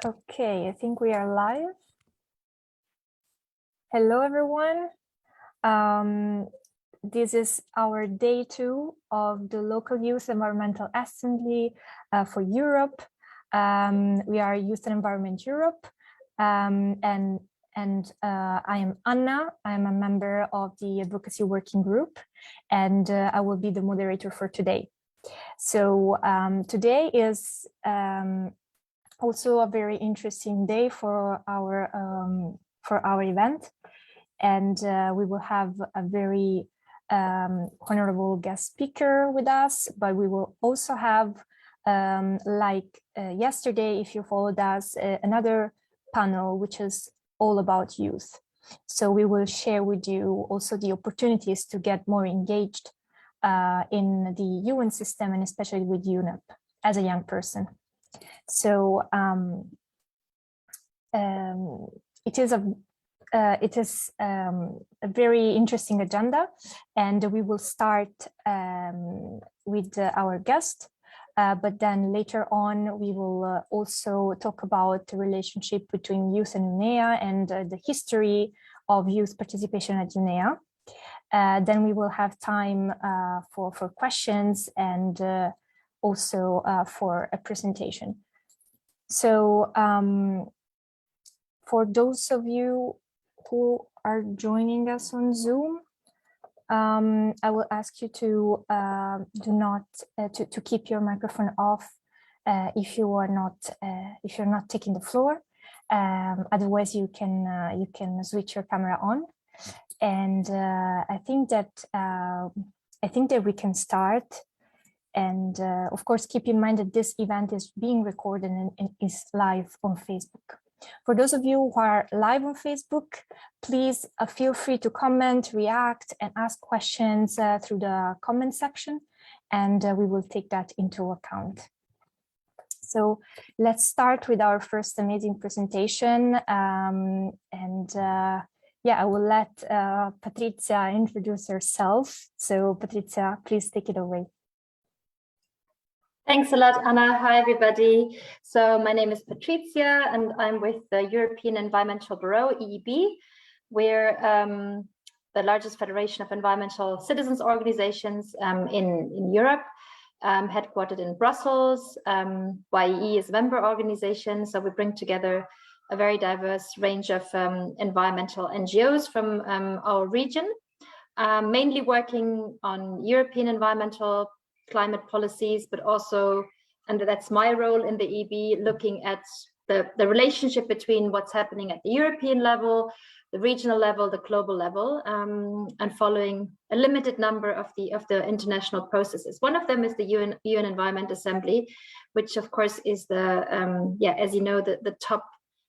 Okay, I think we are live. Hello, everyone. This is our day 2 of the Local Youth Environmental Assembly for Europe. We are Youth and Environment Europe, and I am Anna. I am a member of the Advocacy Working Group, and I will be the moderator for today. So today is also a very interesting day for our event, and we will have a very honorable guest speaker with us, but we will also have, like yesterday, if you followed us, another panel which is all about youth. So we will share with you also the opportunities to get more engaged in the UN system, and especially with UNEP as a young person. So it is a very interesting agenda, and we will start with our guest, but then later on we will also talk about the relationship between youth and UNEA and the history of youth participation at UNEA. Then we will have time for questions and also for a presentation. So for those of you who are joining us on Zoom, I will ask you to to keep your microphone off if you are not if you're not taking the floor. Otherwise, you can switch your camera on. And I think that we can start. And of course, keep in mind that this event is being recorded and is live on Facebook. For those of you who are live on Facebook, please feel free to comment, react, and ask questions through the comment section, and we will take that into account. So let's start with our first amazing presentation. Yeah, I will let Patrizia introduce herself. So Patrizia, please take it away. Thanks a lot, Anna. Hi, everybody. So my name is Patrizia, and I'm with the European Environmental Bureau, EEB. We're the largest federation of environmental citizens organizations in Europe, headquartered in Brussels. LYEA is a member organization, so we bring together a very diverse range of environmental NGOs from our region, mainly working on European environmental climate policies, but also, and that's my role in the EB, looking at the relationship between what's happening at the European level, the regional level, the global level, and following a limited number of the international processes. One of them is the UN Environment Assembly, which of course is the, as you know, the top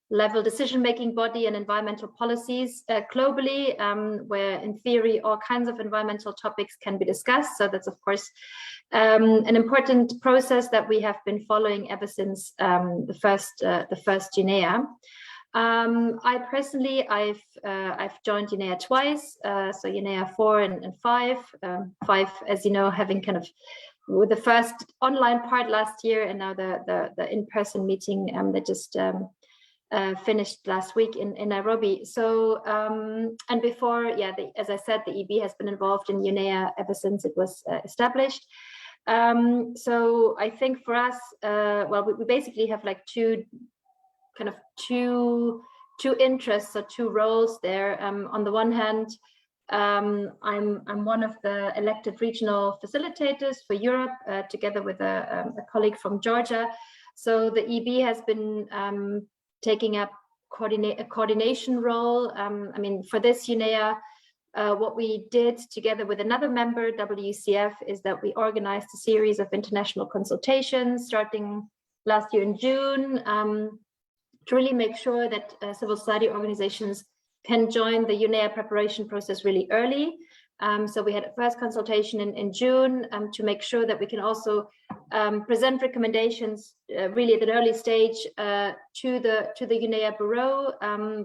level decision-making body in environmental policies globally, where in theory all kinds of environmental topics can be discussed. So that's of course an important process that we have been following ever since the first UNEA. I personally, I've joined UNEA twice, so UNEA 4 and 5. 5, as you know, having kind of with the first online part last year, and now the in-person meeting that just finished last week in Nairobi. So and before, as I said, the EB has been involved in UNEA ever since it was established. So I think for us, well, we basically have like two interests or two roles there. On the one hand, I'm one of the elected regional facilitators for Europe, together with a colleague from Georgia. So the EB has been taking up a coordination role. I mean, for this UNEA, what we did together with another member, WCF, is that we organized a series of international consultations starting last year in June, to really make sure that civil society organizations can join the UNEA preparation process really early. So we had a first consultation in June to make sure that we can also present recommendations really at an early stage to the UNEA Bureau.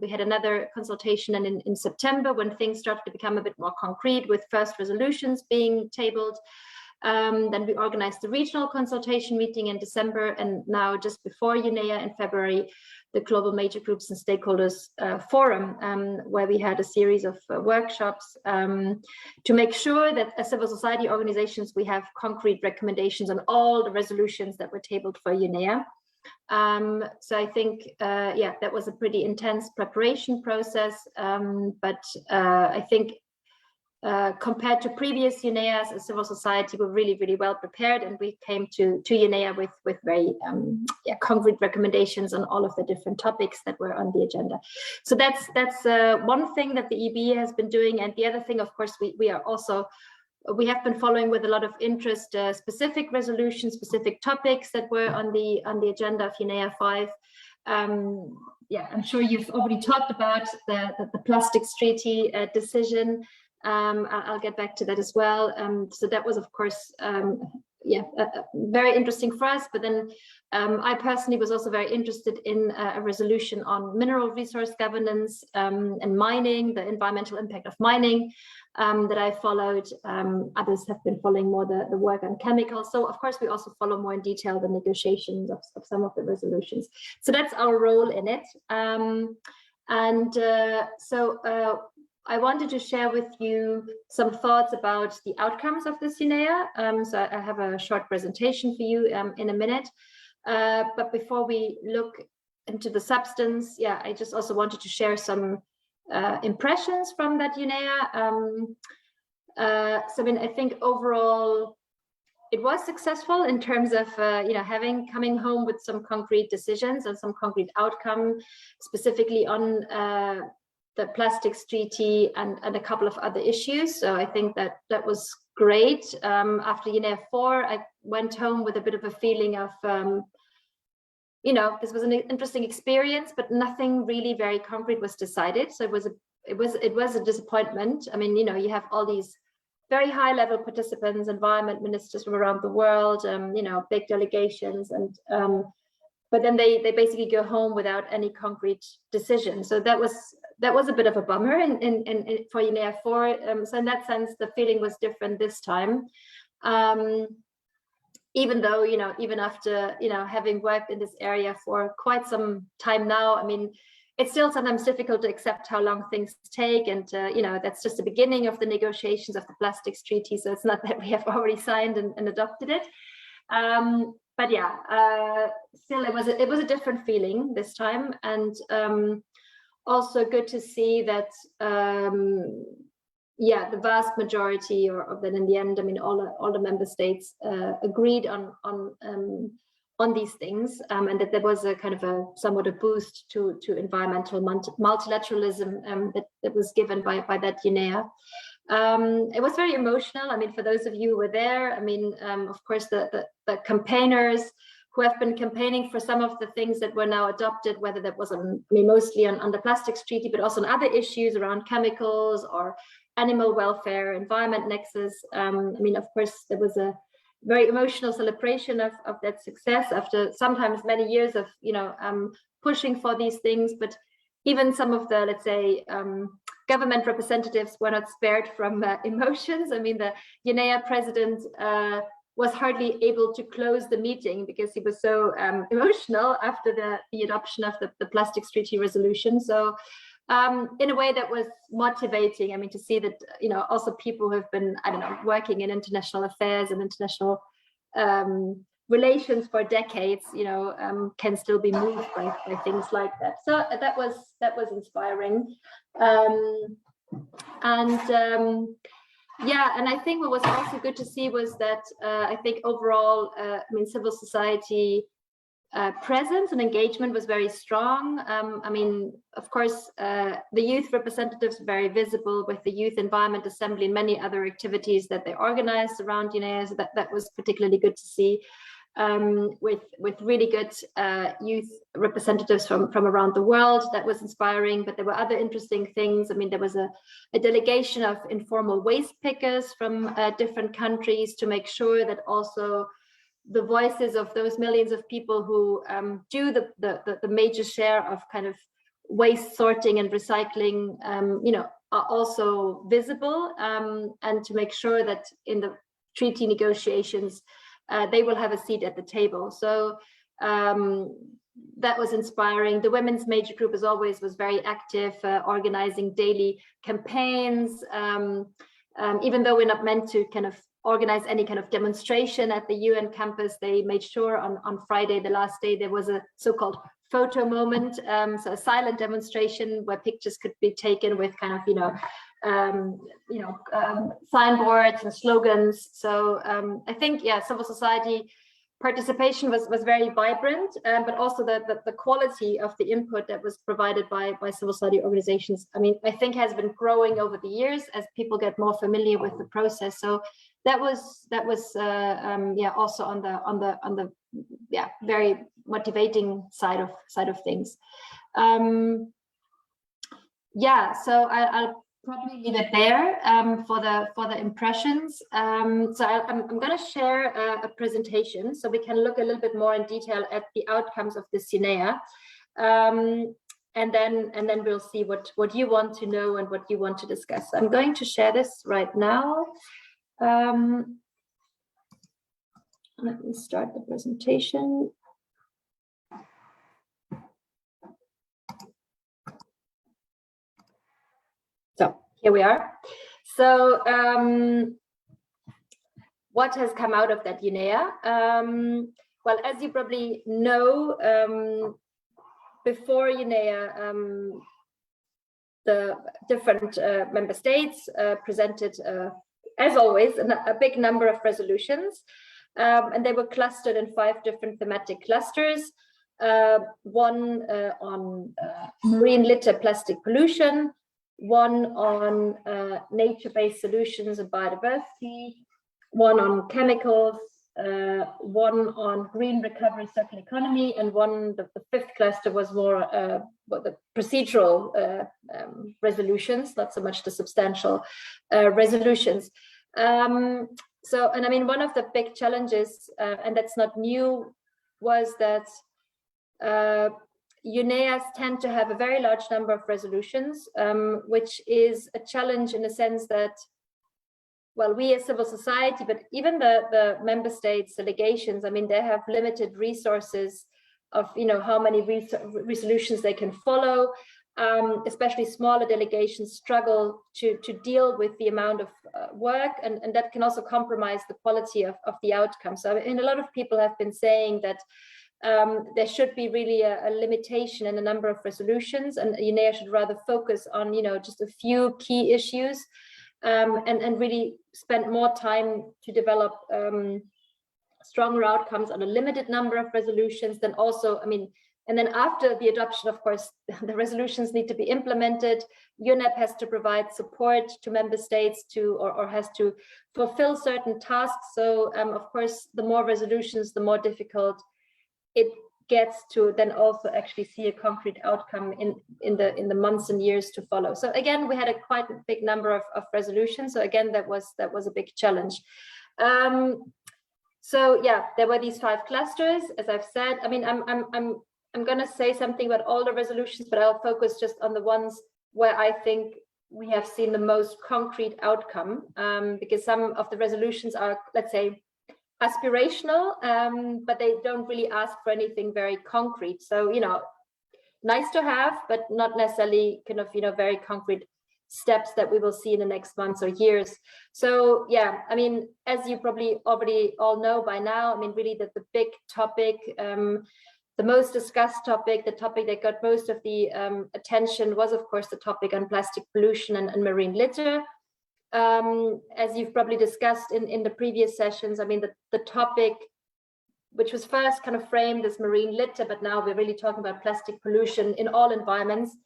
We had another consultation in September when things started to become a bit more concrete, with first resolutions being tabled. Then we organized the regional consultation meeting in December, and now just before UNEA in February, the Global Major Groups and Stakeholders Forum, where we had a series of workshops to make sure that as civil society organizations, we have concrete recommendations on all the resolutions that were tabled for UNEA. So I think, yeah, that was a pretty intense preparation process, but I think compared to previous UNEAs, as civil society, we're really, really well prepared, and we came to UNEA with very concrete recommendations on all of the different topics that were on the agenda. So that's one thing that the EB has been doing, and the other thing, of course, we have been following with a lot of interest specific resolutions, specific topics that were on the agenda of UNEA 5. Yeah, I'm sure you've already talked about the plastics treaty decision. I'll get back to that as well. So that was, of course, very interesting for us. But then I personally was also very interested in a resolution on mineral resource governance and mining, the environmental impact of mining that I followed. Others have been following more the work on chemicals. So, of course, we also follow more in detail the negotiations of some of the resolutions. So that's our role in it. I wanted to share with you some thoughts about the outcomes of this UNEA. So I have a short presentation for you in a minute. But before we look into the substance, yeah, I just also wanted to share some impressions from that UNEA. So I mean, I think overall it was successful in terms of coming home with some concrete decisions and some concrete outcome, specifically on the plastics treaty and a couple of other issues. So I think that was great. After UNEA 4, I went home with a bit of a feeling of, this was an interesting experience, but nothing really very concrete was decided. So it was a disappointment. I mean, you have all these very high level participants, environment ministers from around the world, big delegations, and but then they basically go home without any concrete decision. So that was a bit of a bummer for UNEA 4. So in that sense, the feeling was different this time. Even though, even after, having worked in this area for quite some time now, I mean, it's still sometimes difficult to accept how long things take. And, that's just the beginning of the negotiations of the plastics treaty. So it's not that we have already signed and adopted it. But yeah, still it was a different feeling this time, and also good to see that the vast majority of that in the end, I mean, all the member states agreed on these things, and that there was a kind of somewhat a boost to environmental multilateralism that was given by that UNEA. It was very emotional. I mean, for those of you who were there, I mean, of course, the campaigners who have been campaigning for some of the things that were now adopted, whether that was mostly on the plastics treaty, but also on other issues around chemicals or animal welfare, environment nexus. I mean, of course, there was a very emotional celebration of that success after sometimes many years of, pushing for these things. But even some of the, let's say, government representatives were not spared from emotions. I mean, the UNEA president was hardly able to close the meeting because he was so emotional after the adoption of the plastics treaty resolution. So in a way that was motivating, I mean, to see that, also people who have been, working in international affairs and international relations for decades, can still be moved by things like that. So that was inspiring. And I think what was also good to see was that I think overall, civil society presence and engagement was very strong. I mean, of course, the youth representatives were very visible with the Youth Environment Assembly and many other activities that they organized around UNEA. So that was particularly good to see, with really good youth representatives from around the world. That was inspiring, but there were other interesting things. I mean, there was a delegation of informal waste pickers from different countries to make sure that also the voices of those millions of people who do the major share of kind of waste sorting and recycling, are also visible, and to make sure that in the treaty negotiations, they will have a seat at the table. So that was inspiring. The women's major group, as always, was very active, organizing daily campaigns. Even though we're not meant to kind of organize any kind of demonstration at the UN campus, they made sure on Friday, the last day, there was a so-called photo moment, so a silent demonstration where pictures could be taken with kind of, signboards and slogans. So I think, yeah, civil society participation was very vibrant, but also the quality of the input that was provided by civil society organizations, I mean, I think has been growing over the years as people get more familiar with the process. So that was also on the very motivating side of things. So I'll probably leave it there for the impressions. So I'm going to share a presentation so we can look a little bit more in detail at the outcomes of this UNEA, and then we'll see what you want to know and what you want to discuss. I'm going to share this right now. Let me start the presentation. So here we are. So what has come out of that UNEA? Well, as you probably know, before UNEA, the different member states presented, as always, a big number of resolutions, and they were clustered in 5 different thematic clusters. One on marine litter, plastic pollution, one on nature-based solutions and biodiversity, one on chemicals, one on green recovery, circular economy, and the 5th cluster was more the procedural resolutions, not so much the substantial resolutions. And I mean, one of the big challenges, and that's not new, was that UNEAs tend to have a very large number of resolutions, which is a challenge in the sense that, well, we as civil society, but even the member states, delegations, I mean, they have limited resources of, how many resolutions they can follow. Especially smaller delegations struggle to deal with the amount of work, and that can also compromise the quality of the outcome. So, and a lot of people have been saying that there should be really a limitation in the number of resolutions, and UNEA should rather focus on, just a few key issues, and really spend more time to develop stronger outcomes on a limited number of resolutions. Then also, I mean, and then after the adoption, of course, the resolutions need to be implemented. UNEP has to provide support to member states or has to fulfill certain tasks. So, of course, the more resolutions, the more difficult it gets to then also actually see a concrete outcome in the months and years to follow. So again, we had a quite big number of resolutions. So again, that was a big challenge. So yeah, there were these 5 clusters, as I've said. I mean, I'm going to say something about all the resolutions, but I'll focus just on the ones where I think we have seen the most concrete outcome, because some of the resolutions are, let's say, aspirational, but they don't really ask for anything very concrete. So, nice to have, but not necessarily kind of, very concrete steps that we will see in the next months or years. So, yeah, I mean, as you probably already all know by now, I mean, really the big topic, the most discussed topic, the topic that got most of the attention was, of course, the topic on plastic pollution and marine litter. As you've probably discussed in the previous sessions, I mean, the topic, which was first kind of framed as marine litter, but now we're really talking about plastic pollution in all environments,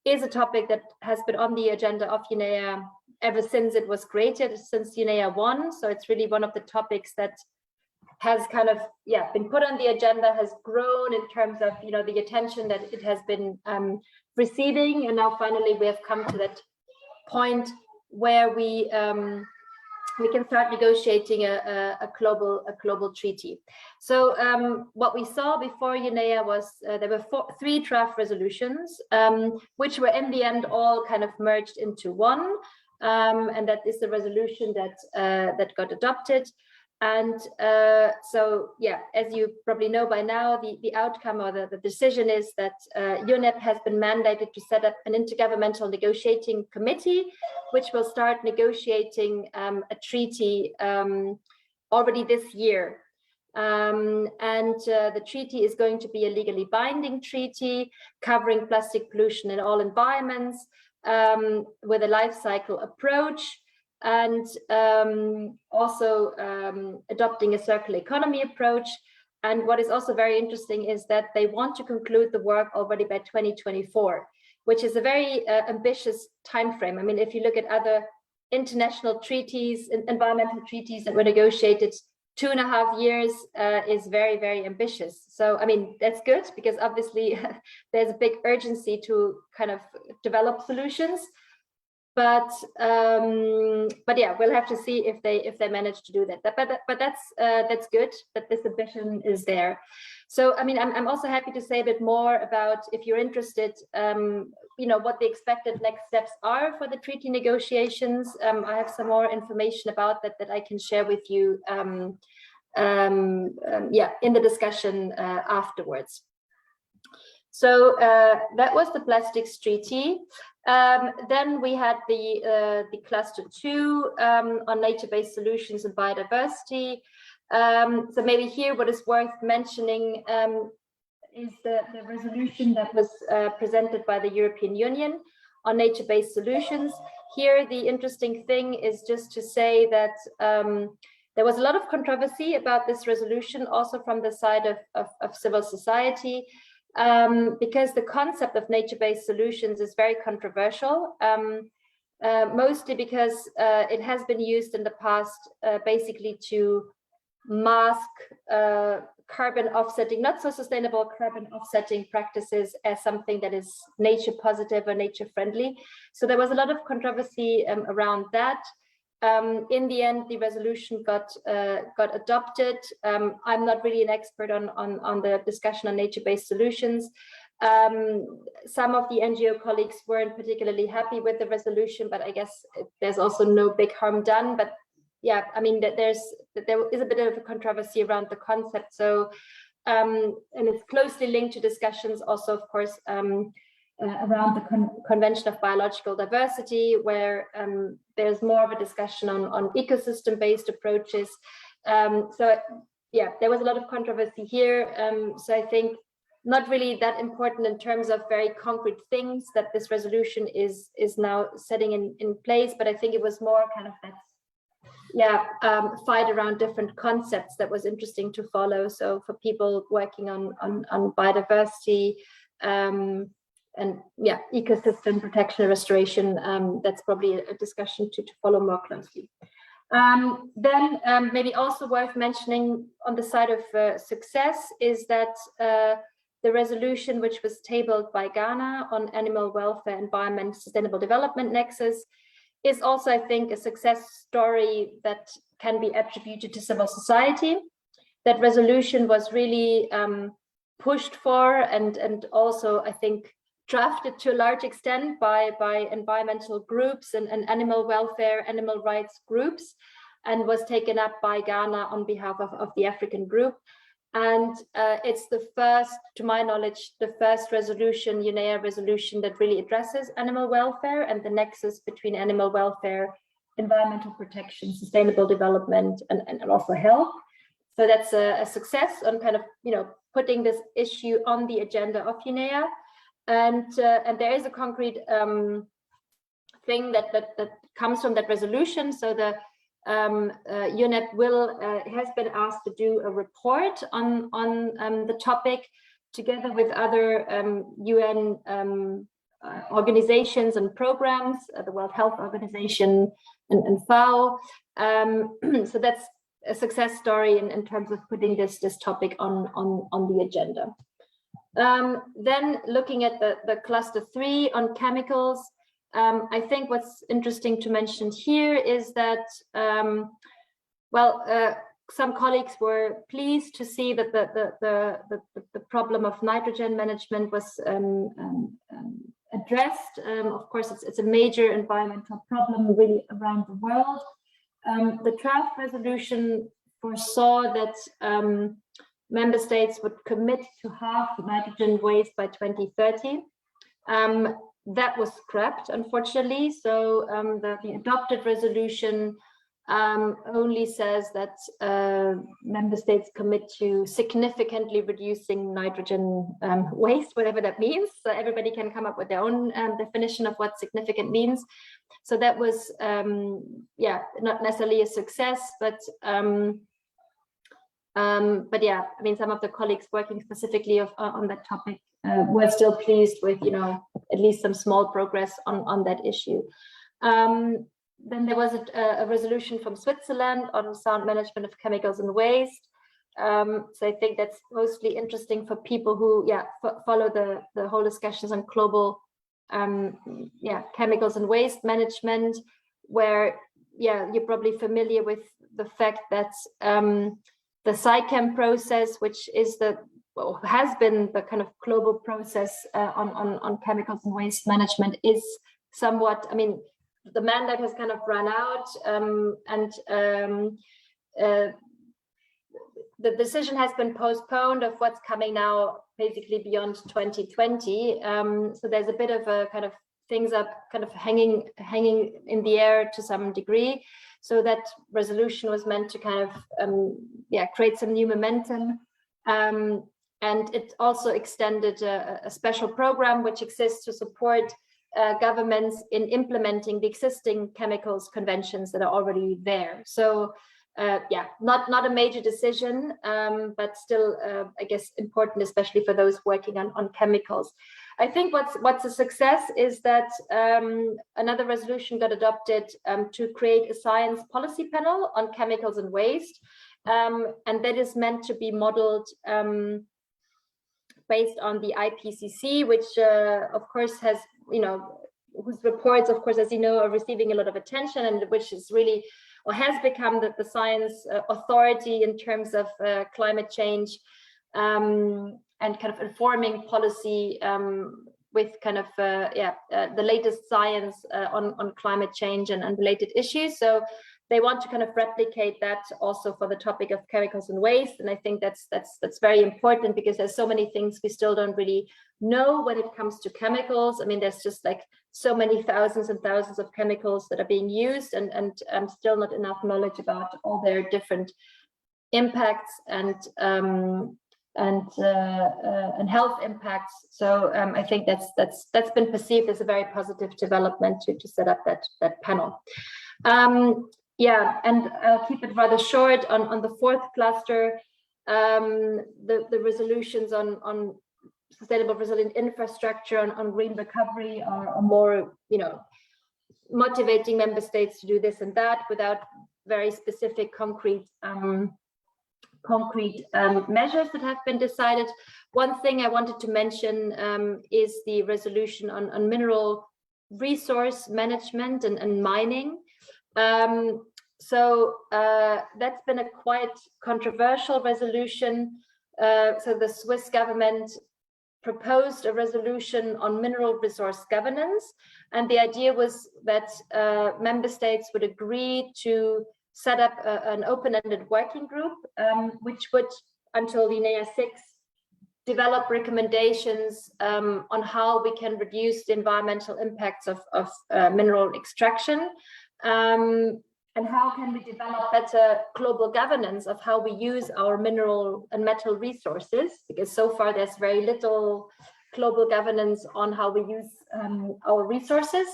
is a topic that has been on the agenda of UNEA ever since it was created, since UNEA 1. So it's really one of the topics that has kind of, been put on the agenda, has grown in terms of, the attention that it has been receiving. And now finally we have come to that point where we can start negotiating a global treaty. So what we saw before UNEA was there were 3 draft resolutions, which were in the end all kind of merged into one. and that is the resolution that that got adopted. And so, yeah, as you probably know by now, the outcome or the decision is that UNEP has been mandated to set up an intergovernmental negotiating committee, which will start negotiating a treaty already this year. And the treaty is going to be a legally binding treaty covering plastic pollution in all environments with a life cycle approach, and also adopting a circular economy approach. And what is also very interesting is that they want to conclude the work already by 2024, which is a very ambitious timeframe. I mean, if you look at other international treaties, environmental treaties that were negotiated, 2.5 years is very, very ambitious. So, I mean, that's good because obviously there's a big urgency to kind of develop solutions. But yeah, we'll have to see if they manage to do that. But that's good that this ambition is there. So I mean, I'm also happy to say a bit more about, if you're interested, you know, what the expected next steps are for the treaty negotiations. I have some more information about that I can share with you. Yeah, in the discussion afterwards. So that was the plastics treaty. Then we had the cluster 2 on nature-based solutions and biodiversity. So maybe here what is worth mentioning is the resolution that was presented by the European Union on nature-based solutions. Here, the interesting thing is just to say that there was a lot of controversy about this resolution, also from the side of civil society. Because the concept of nature-based solutions is very controversial, mostly because it has been used in the past basically to mask carbon offsetting, not so sustainable carbon offsetting practices as something that is nature positive or nature friendly. So there was a lot of controversy around that. In the end, the resolution got adopted. I'm not really an expert on the discussion on nature-based solutions. Some of the NGO colleagues weren't particularly happy with the resolution, but I guess there's also no big harm done. But yeah, I mean, there is a bit of a controversy around the concept. So, and it's closely linked to discussions also, of course, around the Convention of Biological Diversity, where there's more of a discussion on ecosystem-based approaches. So yeah, there was a lot of controversy here. So I think not really that important in terms of very concrete things that this resolution is now setting in place, but I think it was more kind of that, yeah, fight around different concepts that was interesting to follow. So for people working on biodiversity, and yeah, ecosystem protection and restoration, that's probably a discussion to follow more closely. Then maybe also worth mentioning on the side of success is that the resolution which was tabled by Ghana on animal welfare, environment, sustainable development nexus is also, I think, a success story that can be attributed to civil society. That resolution was really pushed for and also, I think, drafted to a large extent by environmental groups and animal welfare, animal rights groups, and was taken up by Ghana on behalf of the African group. And it's the first, to my knowledge, the first resolution, UNEA resolution, that really addresses animal welfare and the nexus between animal welfare, environmental protection, sustainable development, and also health. So that's a success on kind of, you know, putting this issue on the agenda of UNEA. And there is a concrete thing that comes from that resolution. So the UNEP has been asked to do a report on the topic together with other UN organizations and programs, the World Health Organization and FAO. So that's a success story in terms of putting this topic on the agenda. Then looking at the cluster 3 on chemicals, I think what's interesting to mention here is that, some colleagues were pleased to see that the problem of nitrogen management was addressed. Of course, it's a major environmental problem really around the world. The draft resolution foresaw that member states would commit to halve nitrogen waste by 2030. That was scrapped, unfortunately. So the adopted resolution only says that member states commit to significantly reducing nitrogen waste, whatever that means. So everybody can come up with their own definition of what significant means. So that was, yeah, not necessarily a success, but yeah, I mean, some of the colleagues working specifically on that topic were still pleased with, you know, at least some small progress on that issue. Then there was a resolution from Switzerland on sound management of chemicals and waste. So I think that's mostly interesting for people who, yeah, follow the whole discussions on global, yeah, chemicals and waste management, where, yeah, you're probably familiar with the fact that the SciChem process, which is has been the kind of global process on chemicals and waste management, is somewhat, I mean, the mandate has kind of run out, and the decision has been postponed of what's coming now, basically beyond 2020. So there's a bit of a kind of things up kind of hanging in the air to some degree. So that resolution was meant to kind of yeah, create some new momentum. And it also extended a special program which exists to support governments in implementing the existing chemicals conventions that are already there. So yeah, not a major decision, but still, I guess, important, especially for those working on chemicals. I think what's a success is that another resolution got adopted to create a science policy panel on chemicals and waste, and that is meant to be modeled based on the IPCC, which of course has, you know, whose reports, of course, as you know, are receiving a lot of attention, and which is really, or has become the science authority in terms of climate change, and kind of informing policy with kind of the latest science on climate change and related issues. So they want to kind of replicate that also for the topic of chemicals and waste. And I think that's very important, because there's so many things we still don't really know when it comes to chemicals. I mean, there's just like so many thousands and thousands of chemicals that are being used, and still not enough knowledge about all their different impacts and health impacts. So I think that's been perceived as a very positive development to set up that panel. Yeah, and I'll keep it rather short on the fourth cluster. The resolutions on sustainable resilient infrastructure, on green recovery are more, you know, motivating member states to do this and that without very specific concrete measures that have been decided. One thing I wanted to mention is the resolution on mineral resource management and mining. So that's been a quite controversial resolution. So the Swiss government proposed a resolution on mineral resource governance, and the idea was that member states would agree to set up an open-ended working group, which would, until UNEA 6, develop recommendations on how we can reduce the environmental impacts of mineral extraction, and how can we develop better global governance of how we use our mineral and metal resources, because so far there's very little global governance on how we use our resources.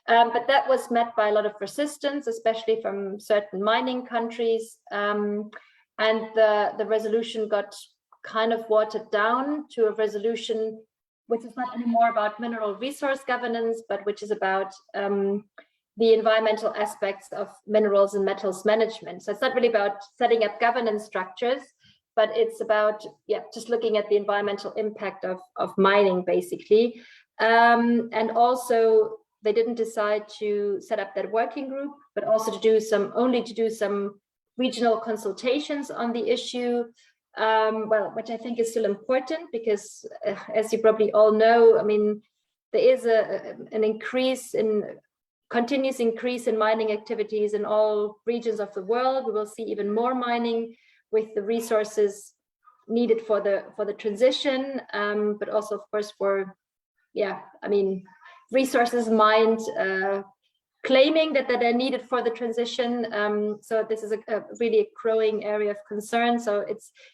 But that was met by a lot of resistance, especially from certain mining countries. And the resolution got kind of watered down to a resolution which is not anymore about mineral resource governance, but which is about the environmental aspects of minerals and metals management. So it's not really about setting up governance structures, but it's about, yeah, just looking at the environmental impact of mining, basically. And also, they didn't decide to set up that working group, but also to do some regional consultations on the issue, well, which I think is still important, because as you probably all know, I mean, there is an continuous increase in mining activities in all regions of the world. We will see even more mining with the resources needed for the transition, but also, of course, for, resources mined, claiming that they're needed for the transition. So this is a really growing area of concern. So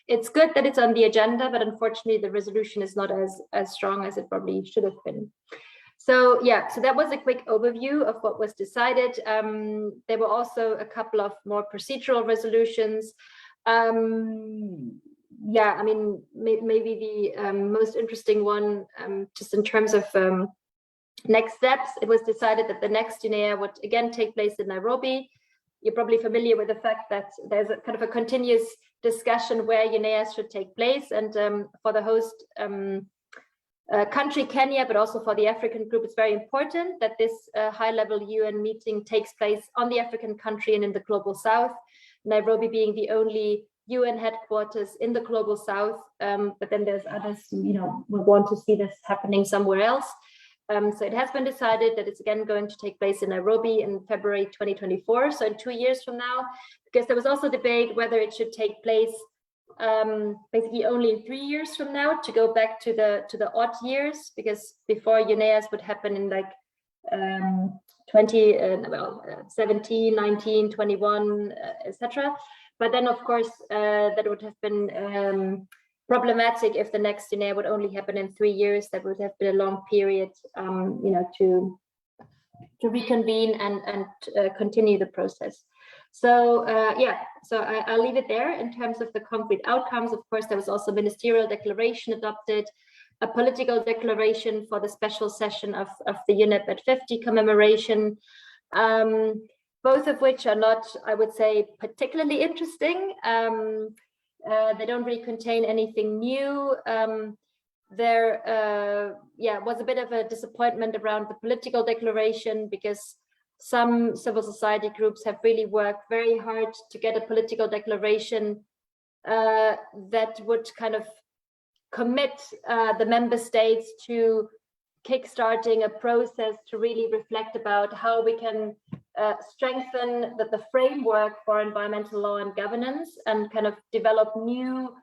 it's good that it's on the agenda, but unfortunately the resolution is not as strong as it probably should have been. So yeah, so that was a quick overview of what was decided. There were also a couple of more procedural resolutions. Maybe the most interesting one, just in terms of next steps, it was decided that the next UNEA would again take place in Nairobi. You're probably familiar with the fact that there's a kind of a continuous discussion where UNEAs should take place, and for the host country, Kenya, but also for the African group, it's very important that this high-level UN meeting takes place on the African country and in the Global South, Nairobi being the only UN headquarters in the Global South, but then there's others who, will want to see this happening somewhere else. So it has been decided that it's again going to take place in Nairobi in February 2024, so in 2 years from now, because there was also debate whether it should take place basically only in 3 years from now, to go back to the odd years, because before UNEAs would happen in like 17, 19, 21, etc. But then, of course, that would have been problematic if the next UNEA would only happen in 3 years. That would have been a long period, to reconvene and continue the process. So I'll leave it there. In terms of the concrete outcomes, of course, there was also a ministerial declaration adopted, a political declaration for the special session of the UNEP 50 commemoration, both of which are not, I would say, particularly interesting. They don't really contain anything new. There was a bit of a disappointment around the political declaration, because some civil society groups have really worked very hard to get a political declaration that would kind of commit the member states to kickstarting a process to really reflect about how we can strengthen the framework for environmental law and governance, and kind of develop new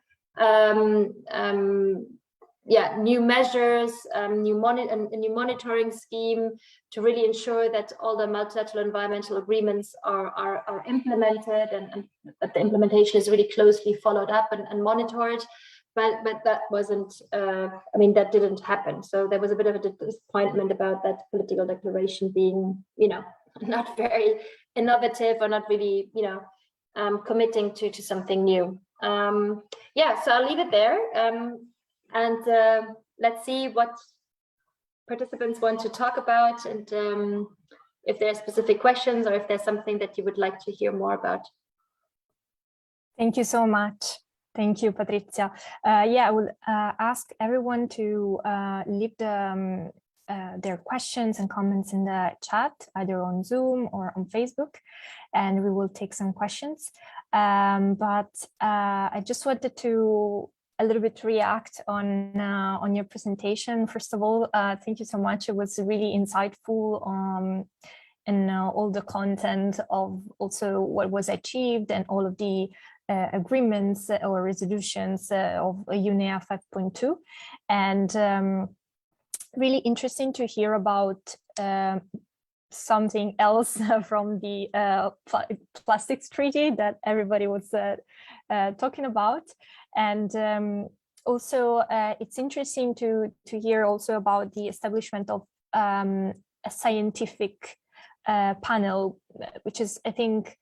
new measures, new monitoring scheme to really ensure that all the multilateral environmental agreements are implemented, and that the implementation is really closely followed up and monitored. But that wasn't, that didn't happen. So there was a bit of a disappointment about that political declaration being, not very innovative, or not really, committing to something new. So I'll leave it there. And let's see what participants want to talk about, and if there are specific questions, or if there's something that you would like to hear more about. Thank you so much. Thank you, Patrizia. I will ask everyone to leave their questions and comments in the chat, either on Zoom or on Facebook, and we will take some questions. But I just wanted to a little bit react on your presentation. First of all, thank you so much. It was really insightful and all the content of also what was achieved, and all of the agreements or resolutions of UNEA 5.2, and really interesting to hear about something else from the plastics treaty that everybody was talking about. And also it's interesting to hear also about the establishment of a scientific panel, which is, I think,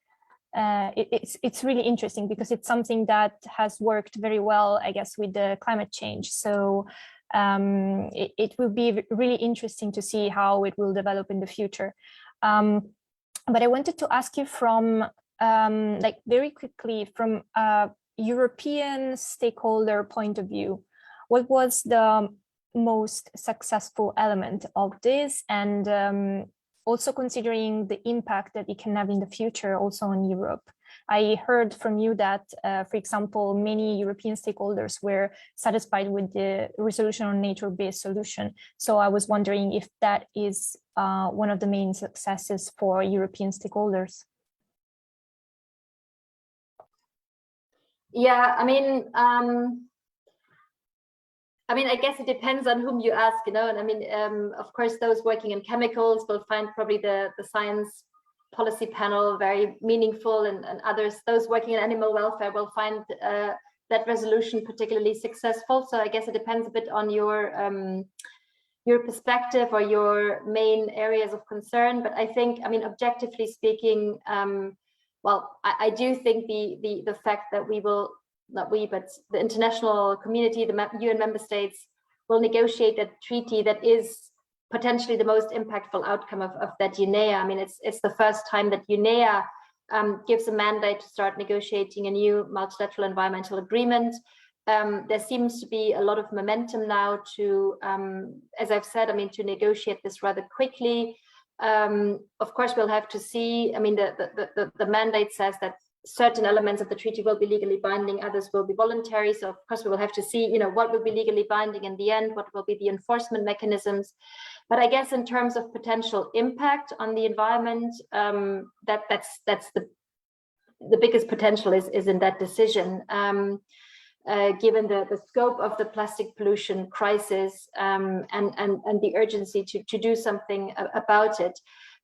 it's really interesting, because it's something that has worked very well, I guess, with the climate change. So it will be really interesting to see how it will develop in the future. But I wanted to ask you from very quickly, from a European stakeholder point of view, what was the most successful element of this, and also considering the impact that it can have in the future also on Europe. I heard from you that, for example, many European stakeholders were satisfied with the resolution on nature-based solution. So I was wondering if that is one of the main successes for European stakeholders. Yeah, I mean, I guess it depends on whom you ask, you know, and I mean, of course, those working in chemicals will find probably the science policy panel very meaningful, and others, those working in animal welfare, will find that resolution particularly successful. So I guess it depends a bit on your perspective or your main areas of concern. But I think, I mean, objectively speaking, well, I do think the fact that we will, not we, but the international community, the UN member states, will negotiate a treaty that is potentially the most impactful outcome of that UNEA. I mean, it's the first time that UNEA gives a mandate to start negotiating a new multilateral environmental agreement. There seems to be a lot of momentum now to, as I've said, I mean, to negotiate this rather quickly. Of course, we'll have to see. I mean, the mandate says that certain elements of the treaty will be legally binding, others will be voluntary. So of course, we will have to see, you know, what will be legally binding in the end, what will be the enforcement mechanisms. But I guess in terms of potential impact on the environment, that's the biggest potential is in that decision. Given the scope of the plastic pollution crisis and the urgency to do something about it.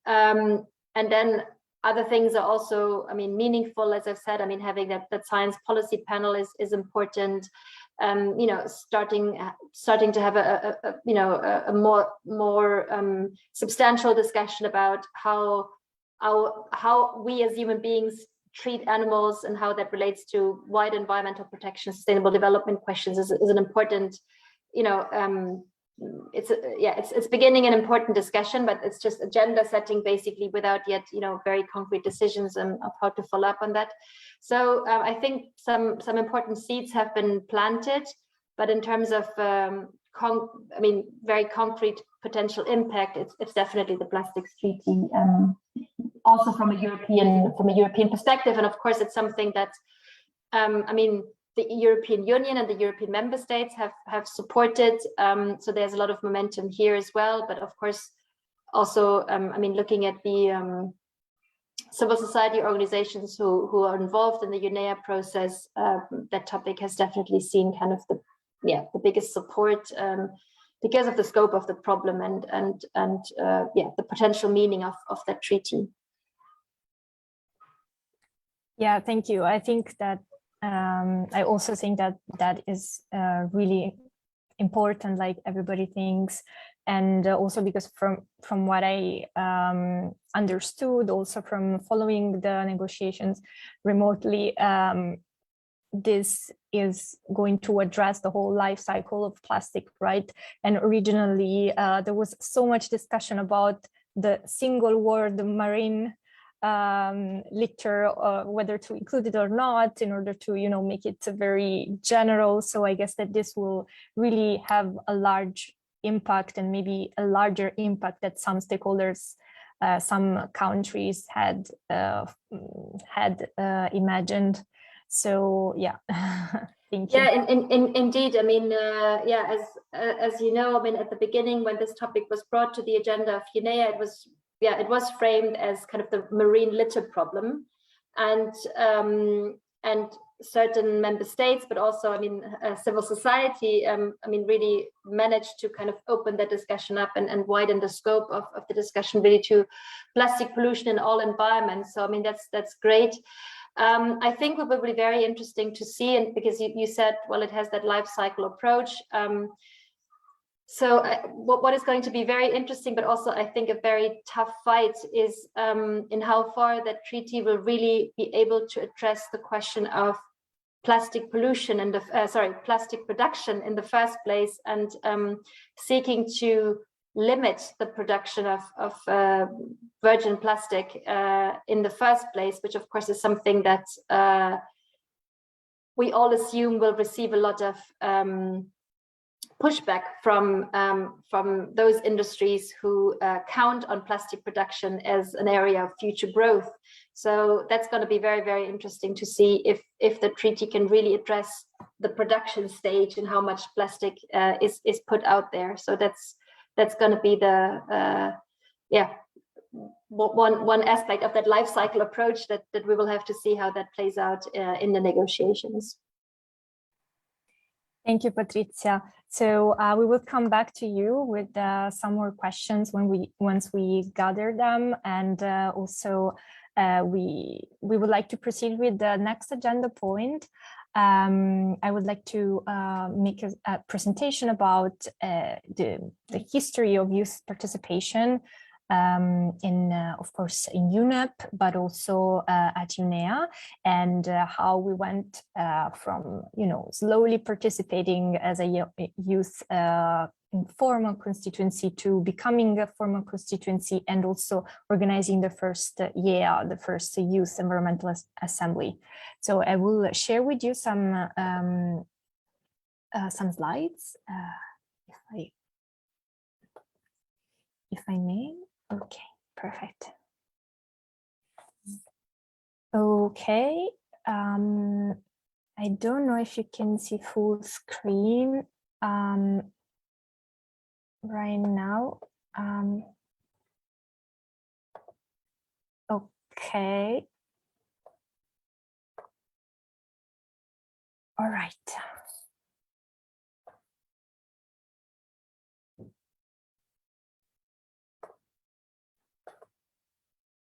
And then other things are also, I mean, meaningful, as I've said. I mean, having that science policy panel is important. You know, starting to have a more substantial discussion about how we as human beings treat animals and how that relates to wide environmental protection, sustainable development questions is an important, you know, it's beginning an important discussion, but it's just agenda setting basically without yet, you know, very concrete decisions of how to follow up on that. So I think some important seeds have been planted, but in terms of very concrete potential impact, it's definitely the plastics treaty. Also from a European perspective, and of course, it's something that I mean, the European Union and the European member states have supported. So there's a lot of momentum here as well. But of course, also, I mean, looking at the civil society organizations who are involved in the UNEA process, that topic has definitely seen kind of the biggest support because of the scope of the problem and the potential meaning of that treaty. Yeah, thank you. I think that I also think that is really important, like everybody thinks, and also because from what I understood, also from following the negotiations remotely, this is going to address the whole life cycle of plastic, right? And originally there was so much discussion about the single word marine litter, whether to include it or not, in order to, you know, make it very general. So I guess that this will really have a large impact, and maybe a larger impact that some stakeholders, some countries had imagined. So yeah. Thank you. Yeah, indeed. I mean, as you know, I mean, at the beginning when this topic was brought to the agenda of UNEA, it was framed as kind of the marine litter problem, and certain member states, but also, I mean, civil society, I mean, really managed to kind of open that discussion up and widen the scope of the discussion really to plastic pollution in all environments. So, I mean, that's great. I think what will be very interesting to see, and because you said, well, it has that life cycle approach. So what is going to be very interesting, but also I think a very tough fight, is in how far that treaty will really be able to address the question of plastic pollution and plastic production in the first place, and seeking to limit the production of virgin plastic in the first place, which of course is something that we all assume will receive a lot of pushback from those industries who count on plastic production as an area of future growth. So that's going to be very, very interesting to see if the treaty can really address the production stage and how much plastic is put out there. So that's going to be the one aspect of that life cycle approach that we will have to see how that plays out in the negotiations. Thank you, Patrizia. So we will come back to you with some more questions once we gather them, and also we would like to proceed with the next agenda point. I would like to make a presentation about the history of youth participation of course, in UNEP, but also at UNEA, and how we went from, slowly participating as a youth informal constituency to becoming a formal constituency, and also organizing the first LYEA, the first Youth Environmental Assembly. So I will share with you some slides, if I may. Okay, perfect. Okay, I don't know if you can see full screen right now. Okay. All right.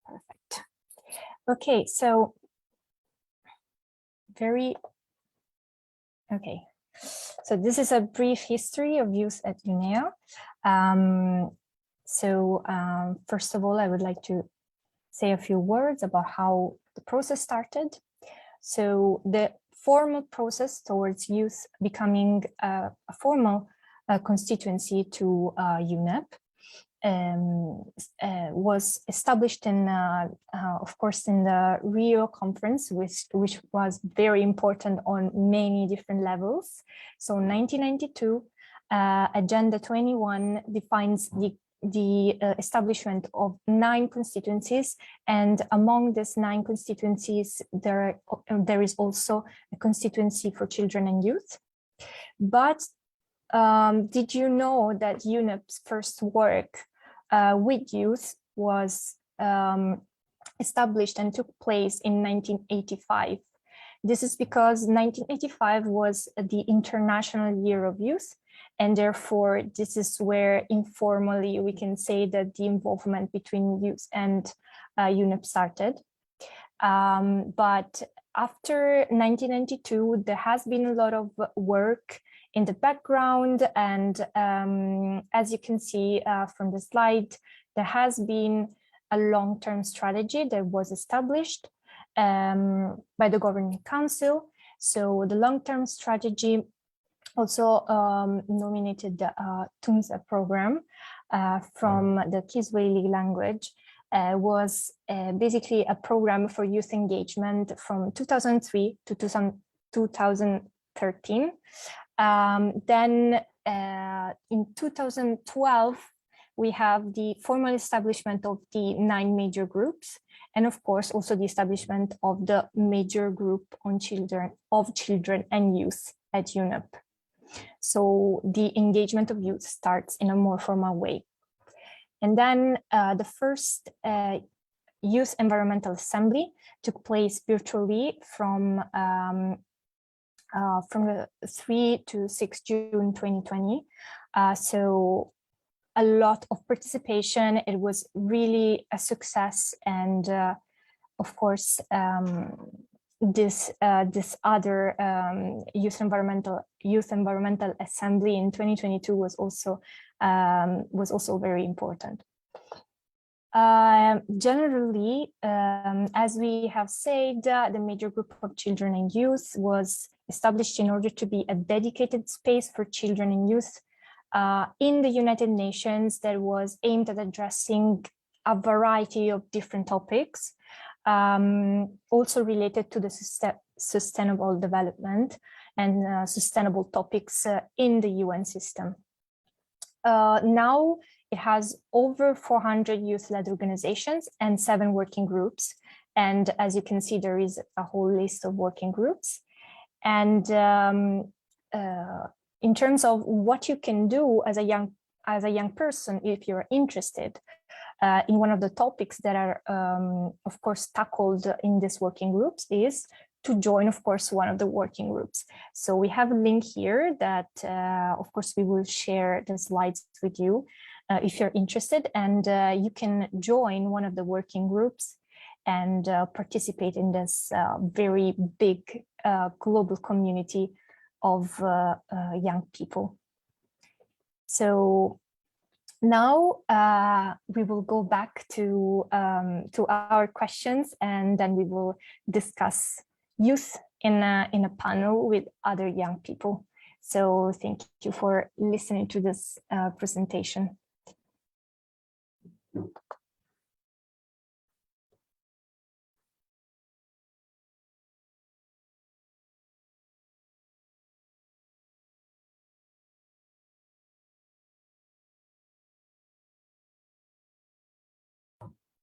Perfect. Okay, so so this is a brief history of youth at UNEA. First of all, I would like to say a few words about how the process started. So the formal process towards youth becoming a formal constituency to UNEP was established in, of course, in the Rio conference, which was very important on many different levels. So 1992, Agenda 21 defines the establishment of 9 constituencies, and among these 9 constituencies, there is also a constituency for children and youth. But did you know that UNEP's first work with youth was established and took place in 1985? This is because 1985 was the International Year of Youth, and therefore this is where informally we can say that the involvement between youth and UNEP started. But after 1992, there has been a lot of work in the background, and as you can see from the slide, there has been a long-term strategy that was established by the Governing Council. So the long-term strategy also nominated the TUNSA program from the Kiswahili language, was basically a program for youth engagement from 2003 to 2013. Then in 2012, we have the formal establishment of the 9 major groups, and of course also the establishment of the major group on children and youth at UNEP. So the engagement of youth starts in a more formal way. And then the first Youth Environmental Assembly took place virtually from the 3 to 6 June 2020. So a lot of participation. It was really a success, and of course this other Youth Environmental Assembly in 2022 was also very important. Generally, as we have said, the major group of children and youth was established in order to be a dedicated space for children and youth in the United Nations that was aimed at addressing a variety of different topics, also related to the sustainable development. and sustainable topics in the UN system. Now it has over 400 youth-led organizations and 7 working groups. And as you can see, there is a whole list of working groups. And in terms of what you can do as a young person, if you're interested in one of the topics that are, of course, tackled in these working groups, is to join, of course, one of the working groups. So we have a link here that, of course, we will share the slides with you if you're interested, and you can join one of the working groups and participate in this very big global community of young people. So now we will go back to our questions, and then we will discuss youth in a panel with other young people. So thank you for listening to this presentation.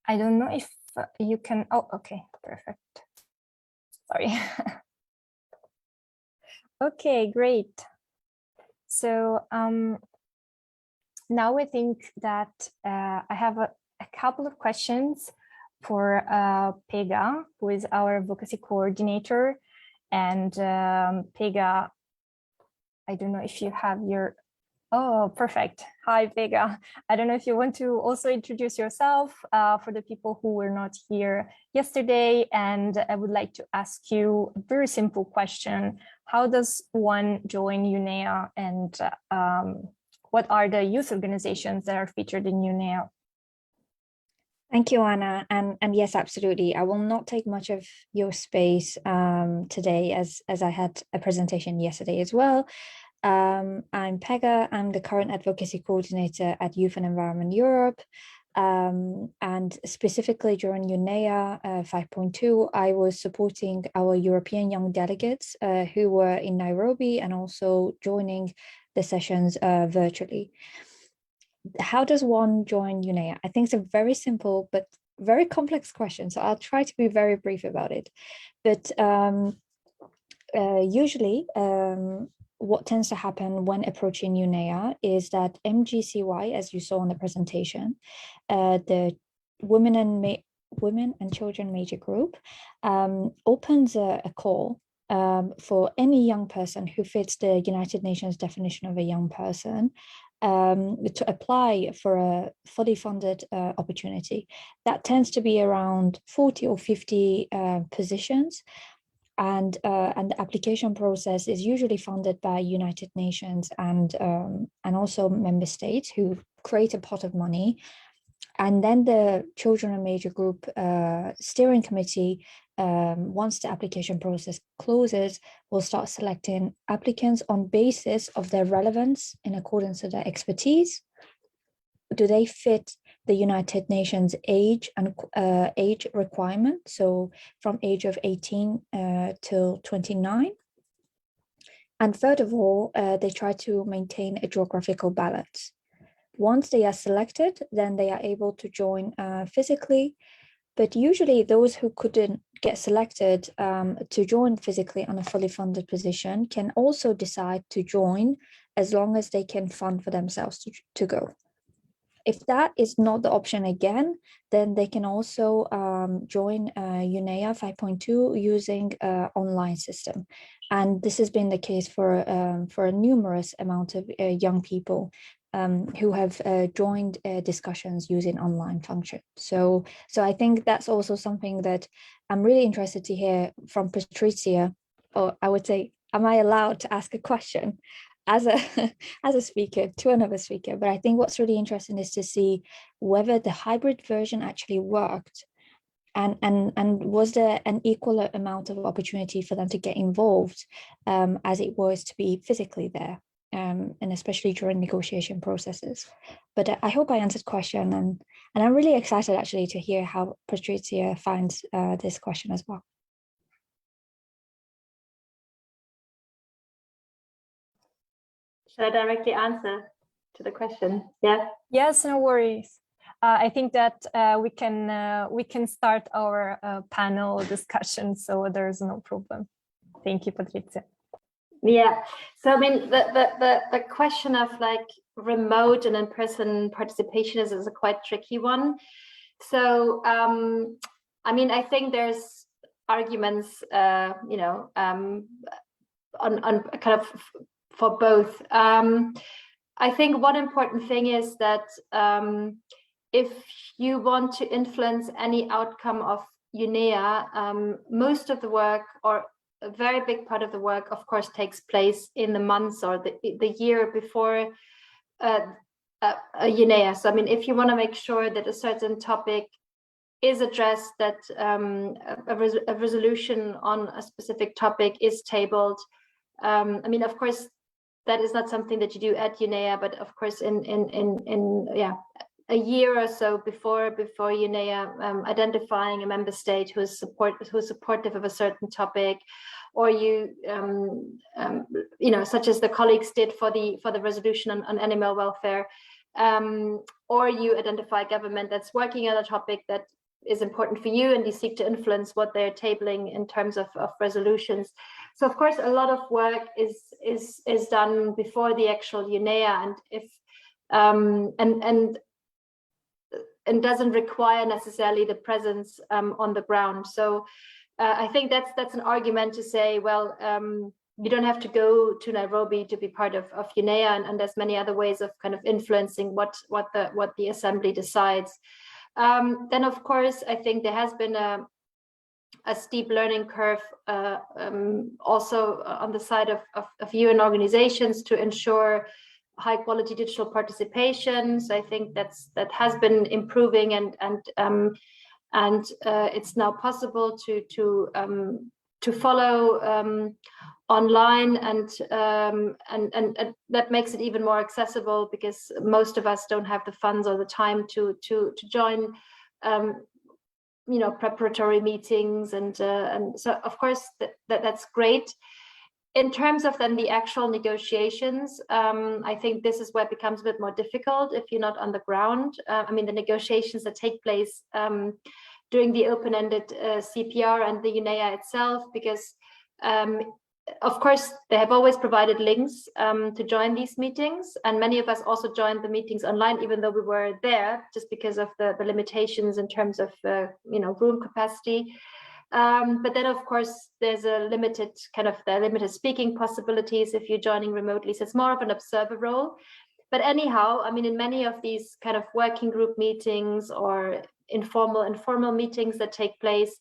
I don't know if you can, oh, okay, perfect. Sorry. Okay, great. So now I think that I have a couple of questions for Pega, who is our advocacy coordinator. And Pega, I don't know if you have your, oh, perfect. Hi, Pega. I don't know if you want to also introduce yourself for the people who were not here yesterday. And I would like to ask you a very simple question. How does one join UNEA, and what are the youth organizations that are featured in UNEA? Thank you, Anna. And yes, absolutely. I will not take much of your space today, as I had a presentation yesterday as well. I'm Pega. I'm the current advocacy coordinator at Youth and Environment Europe. And specifically during UNEA 5.2, I was supporting our European young delegates who were in Nairobi and also joining the sessions virtually. How does one join UNEA? I think it's a very simple but very complex question, so I'll try to be very brief about it. But usually, what tends to happen when approaching UNEA is that MGCY, as you saw in the presentation, the Women and Children Major Group, opens a call for any young person who fits the United Nations definition of a young person to apply for a fully funded opportunity. That tends to be around 40 or 50 positions. And the application process is usually funded by United Nations and also member states who create a pot of money. And then the Children and Major Group steering committee, once the application process closes, will start selecting applicants on basis of their relevance in accordance to their expertise. Do they fit the United Nations age and age requirement? So from age of 18 till 29. And third of all, they try to maintain a geographical balance. Once they are selected, then they are able to join physically. But usually those who couldn't get selected to join physically on a fully funded position can also decide to join as long as they can fund for themselves to go. If that is not the option again, then they can also join UNEA 5.2 using an online system. And this has been the case for a numerous amount of young people who have joined discussions using online function. So I think that's also something that I'm really interested to hear from Patrizia, or I would say, am I allowed to ask a question as a speaker to another speaker? But I think what's really interesting is to see whether the hybrid version actually worked, and was there an equal amount of opportunity for them to get involved as it was to be physically there. And especially during negotiation processes. But I hope I answered the question, and I'm really excited actually to hear how Patrizia finds this question as well. Should I directly answer to the question? Yeah. Yes, no worries. I think that we can start our panel discussion, so there's no problem. Thank you, Patrizia. Yeah. So I mean, the question of like remote and in-person participation is a quite tricky one. So I mean, I think there's arguments, you know, on kind of for both. I think one important thing is that if you want to influence any outcome of UNEA, most of the work, or a very big part of the work, of course, takes place in the months or the year before UNEA. So I mean, if you want to make sure that a certain topic is addressed, that a resolution on a specific topic is tabled. I mean, of course, that is not something that you do at UNEA, but of course, in a year or so before UNEA, identifying a member state who is supportive of a certain topic, or you know, such as the colleagues did for the resolution on animal welfare, or you identify a government that's working on a topic that is important for you, and you seek to influence what they're tabling in terms of resolutions. So of course, a lot of work is done before the actual UNEA, and if and doesn't require necessarily the presence on the ground. So I think that's an argument to say, well, you don't have to go to Nairobi to be part of UNEA, and there's many other ways of kind of influencing what the assembly decides. Then, of course, I think there has been a steep learning curve also on the side of UN organizations to ensure high quality digital participation. So I think that has been improving, and it's now possible to follow online, and that makes it even more accessible, because most of us don't have the funds or the time to join you know, preparatory meetings, and so of course that's great. In terms of then the actual negotiations, I think this is where it becomes a bit more difficult if you're not on the ground. I mean, the negotiations that take place during the open-ended CPR and the UNEA itself, because of course, they have always provided links to join these meetings, and many of us also joined the meetings online, even though we were there, just because of the limitations in terms of you know, room capacity. But then, of course, there's a limited speaking possibilities if you're joining remotely. So it's more of an observer role. But anyhow, I mean, in many of these kind of working group meetings or informal meetings that take place,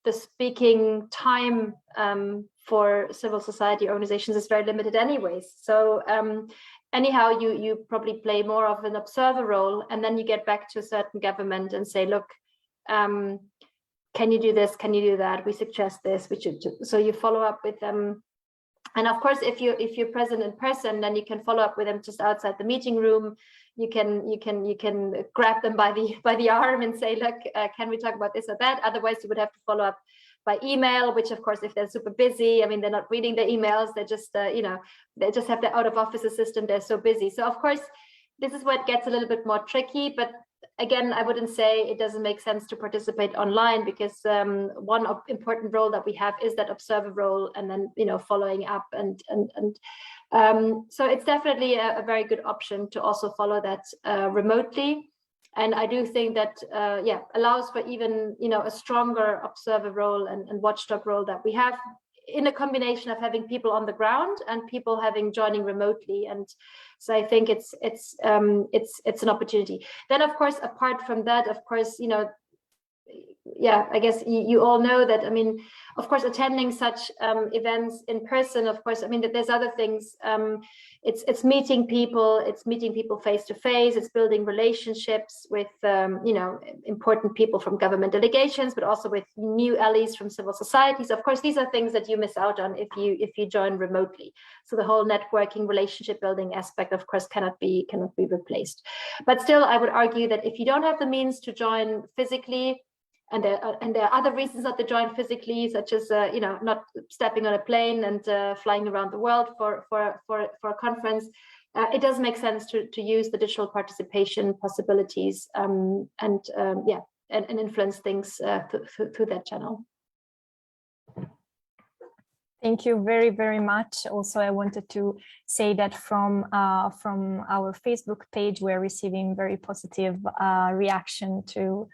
the speaking time for civil society organizations is very limited anyways. So anyhow, you probably play more of an observer role, and then you get back to a certain government and say, look, can you do this? Can you do that? We suggest this. We should. So you follow up with them. And of course, if you're present in person, then you can follow up with them just outside the meeting room. You can grab them by the arm and say, look, can we talk about this or that? Otherwise, you would have to follow up by email, which of course, if they're super busy, I mean, they're not reading the emails. They're just you know, they just have the out of office assistant. They're so busy. So of course, this is where it gets a little bit more tricky. But again, I wouldn't say it doesn't make sense to participate online, because one important role that we have is that observer role, and then, you know, following up and so it's definitely a very good option to also follow that remotely. And I do think that yeah, allows for even, you know, a stronger observer role and watchdog role that we have, in a combination of having people on the ground and people joining remotely. And so I think it's an opportunity. Then, of course, apart from that, of course, you know, yeah, I guess you all know that, I mean, of course, attending such events in person, of course, I mean, that there's other things. It's meeting people, face to face, it's building relationships with, you know, important people from government delegations, but also with new allies from civil societies. Of course, these are things that you miss out on if you join remotely. So the whole networking, relationship building aspect, of course, cannot be replaced. But still, I would argue that if you don't have the means to join physically, and there are other reasons not to join physically, such as you know, not stepping on a plane and flying around the world for a conference. it does make sense to use the digital participation possibilities and influence things through that channel. Thank you very, very much. Also, I wanted to say that from our Facebook page, we're receiving very positive reaction to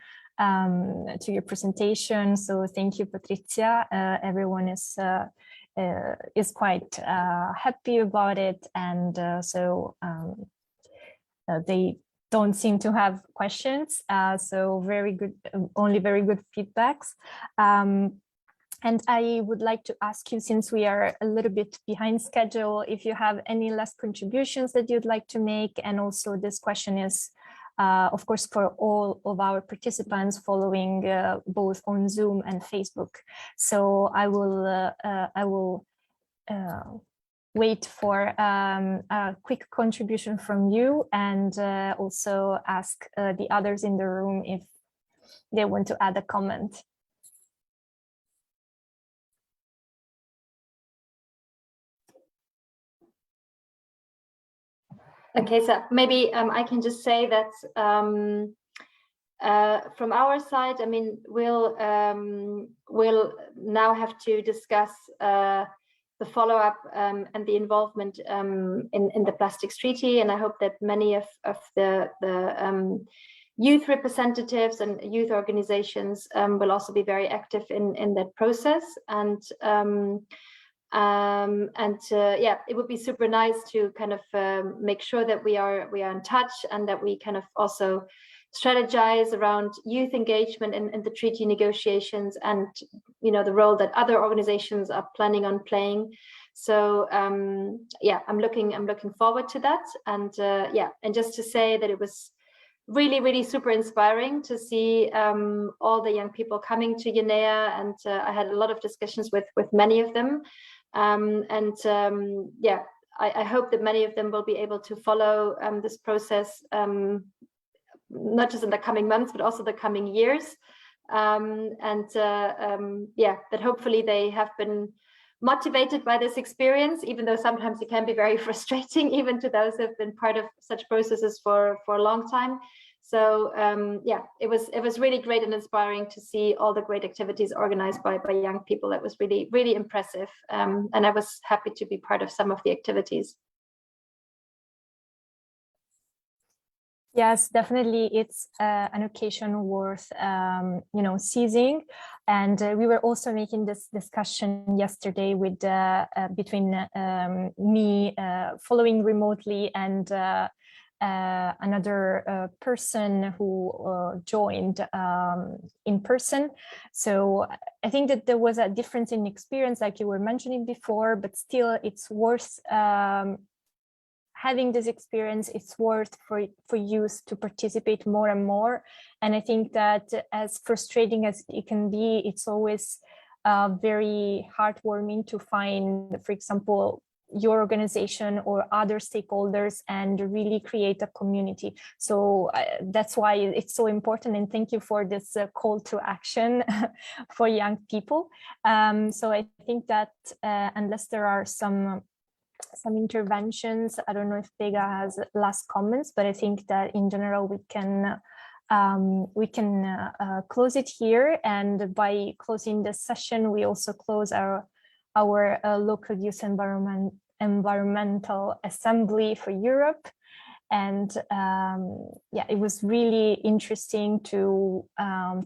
your presentation. So thank you, Patrizia. Everyone is quite happy about it, and they don't seem to have questions. So very good, only very good feedbacks. And I would like to ask you, since we are a little bit behind schedule, if you have any last contributions that you'd like to make. And also this question is, of course, for all of our participants following both on Zoom and Facebook. So I will wait for a quick contribution from you, and also ask the others in the room if they want to add a comment. Okay, so maybe I can just say that from our side, I mean, we'll now have to discuss the follow-up and the involvement in the Plastics Treaty, and I hope that many of the youth representatives and youth organizations will also be very active in that process. And yeah, it would be super nice to kind of make sure that we are in touch, and that we kind of also strategize around youth engagement in the treaty negotiations, and the role that other organizations are planning on playing. So yeah, I'm looking forward to that. And yeah, and just to say that it was really super inspiring to see all the young people coming to UNEA, and I had a lot of discussions with many of them. Yeah, I hope that many of them will be able to follow this process, not just in the coming months, but also the coming years. Yeah, that hopefully they have been motivated by this experience, even though sometimes it can be very frustrating, even to those who have been part of such processes for a long time. So yeah, it was really great and inspiring to see all the great activities organized by young people. That was really impressive, and I was happy to be part of some of the activities. Yes, definitely, it's an occasion worth seizing. And we were also making this discussion yesterday with between me following remotely and another person who joined in person. So I think that there was a difference in experience, like you were mentioning before, but still it's worth having this experience. It's worth for youth to participate more and more. And I think that as frustrating as it can be, it's always very heartwarming to find, for example, your organization or other stakeholders and really create a community. So that's why it's so important. And thank you for this call to action for young people. So I think that unless there are some interventions, I don't know if Vega has last comments, but I think that in general we can close it here. And by closing this session, we also close our local youth environmental assembly for Europe. And yeah, it was really interesting to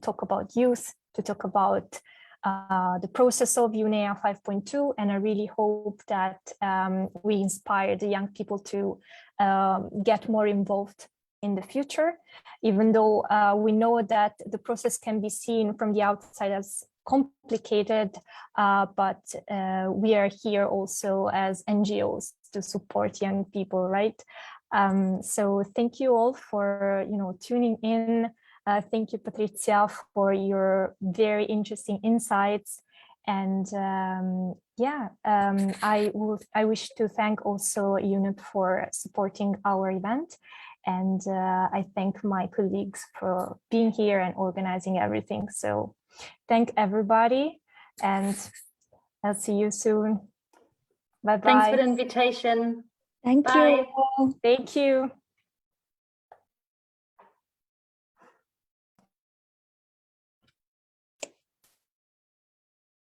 talk about youth, to talk about the process of UNEA 5.2, and I really hope that we inspire the young people to get more involved in the future, even though we know that the process can be seen from the outside as complicated, but we are here also as NGOs to support young people, right? So thank you all for tuning in. Thank you, Patrizia, for your very interesting insights. And yeah, I wish to thank also UNEP for supporting our event. And I thank my colleagues for being here and organizing everything. So thank everybody, and I'll see you soon. Bye-bye. Thanks for the invitation. Thank Bye. you. Thank you.